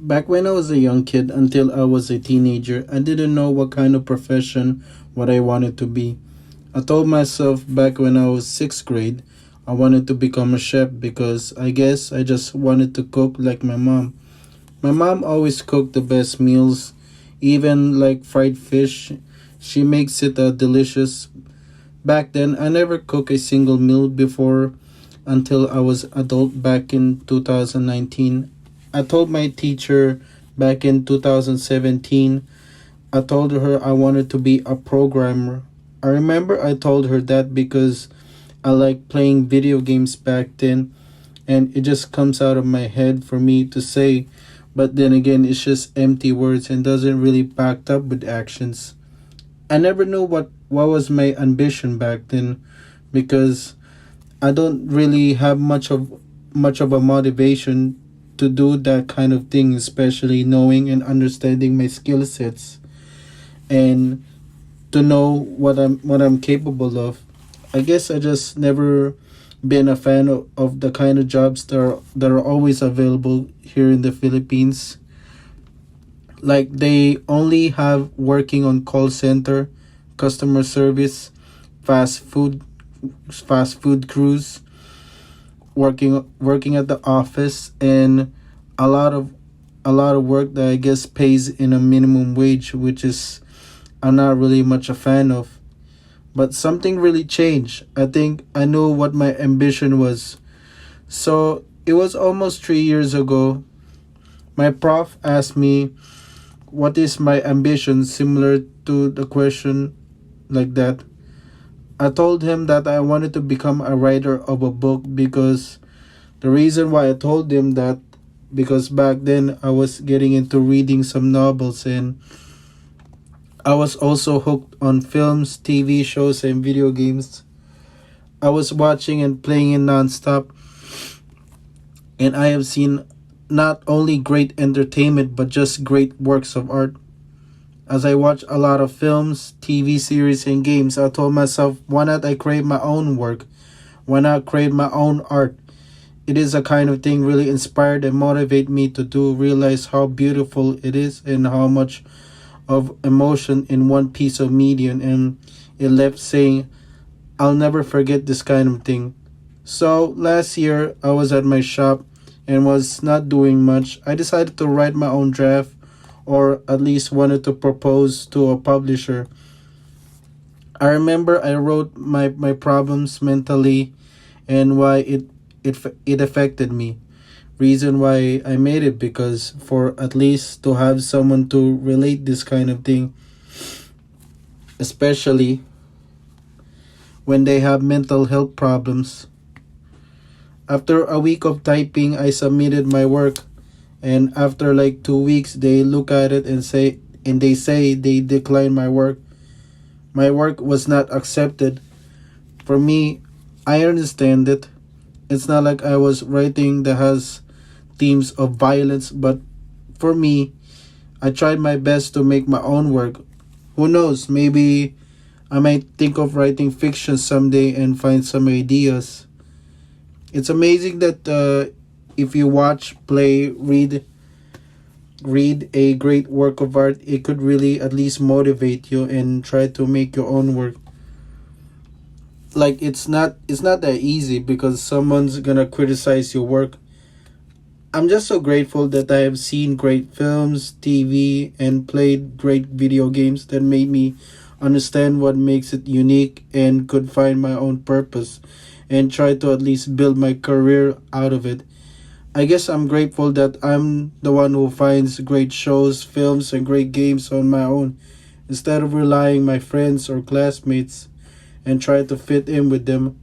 Back when I was a young kid until I was a teenager, I didn't know what kind of profession what I wanted to be. I told myself back when I was 6th grade I wanted to become a chef because I guess I just wanted to cook like my mom. My mom always cooked the best meals, even like fried fish. She makes it delicious. Back then I never cooked a single meal before until I was adult back in 2019. I told my teacher back in 2017, I told her I wanted to be a programmer. I remember I told her that because I like playing video games back then and it just comes out of my head for me to say, but then again it's just empty words and doesn't really backed up with actions. I never knew what was my ambition back then because I don't really have much of a motivation to do that kind of thing, especially knowing and understanding my skill sets and to know what I'm capable of. I guess I just never been a fan of the kind of jobs that are always available here in the Philippines. Like they only have working on call center, customer service, fast food fast food crews, working at the office, and a lot of a lot of work that I guess pays in a minimum wage, which is I'm not really much a fan of. But something really changed. I think I know what my ambition was. So it was almost 3 years ago. My prof asked me what is my ambition, similar to the question like that. I told him that I wanted to become a writer of a book because the reason why I told him that because back then I was getting into reading some novels and I was also hooked on films, TV shows and video games. I was watching and playing it nonstop and I have seen not only great entertainment but just great works of art. As I watch a lot of films, TV series and games, I told myself why not I create my own work? Why not create my own art? It is a kind of thing really inspired and motivate me to do realize how beautiful it is and how much of emotion in one piece of medium and it left saying I'll never forget this kind of thing. So last year I was at my shop and was not doing much. I decided to write my own draft or at least wanted to propose to a publisher. I remember I wrote my problems mentally and why it affected me. Reason why I made it because for at least to have someone to relate this kind of thing, especially when they have mental health problems. After a week of typing, I submitted my work and after like 2 weeks they look at it and they say they decline my work. My work was not accepted. For me, I understand it. It's not like I was writing that has themes of violence, but for me, I tried my best to make my own work. Who knows, maybe I might think of writing fiction someday and find some ideas. It's amazing that if you watch, play, read a great work of art, it could really at least motivate you and try to make your own work. Like it's not that easy because someone's gonna criticize your work. I'm just so grateful that I have seen great films, TV, and played great video games that made me understand what makes it unique and could find my own purpose and try to at least build my career out of it. I guess I'm grateful that I'm the one who finds great shows, films, and great games on my own instead of relying my friends or classmates and try to fit in with them.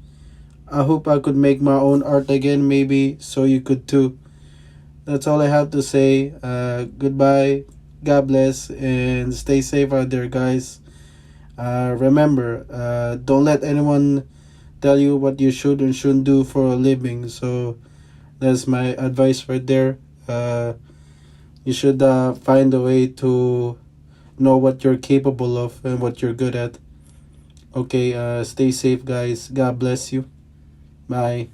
I hope I could make my own art again, maybe, so you could too. That's all I have to say. Goodbye, God bless, and stay safe out there, guys. Remember, don't let anyone tell you what you should and shouldn't do for a living. So that's my advice right there. You should find a way to know what you're capable of and what you're good at. Okay, stay safe, guys. God bless you. Bye.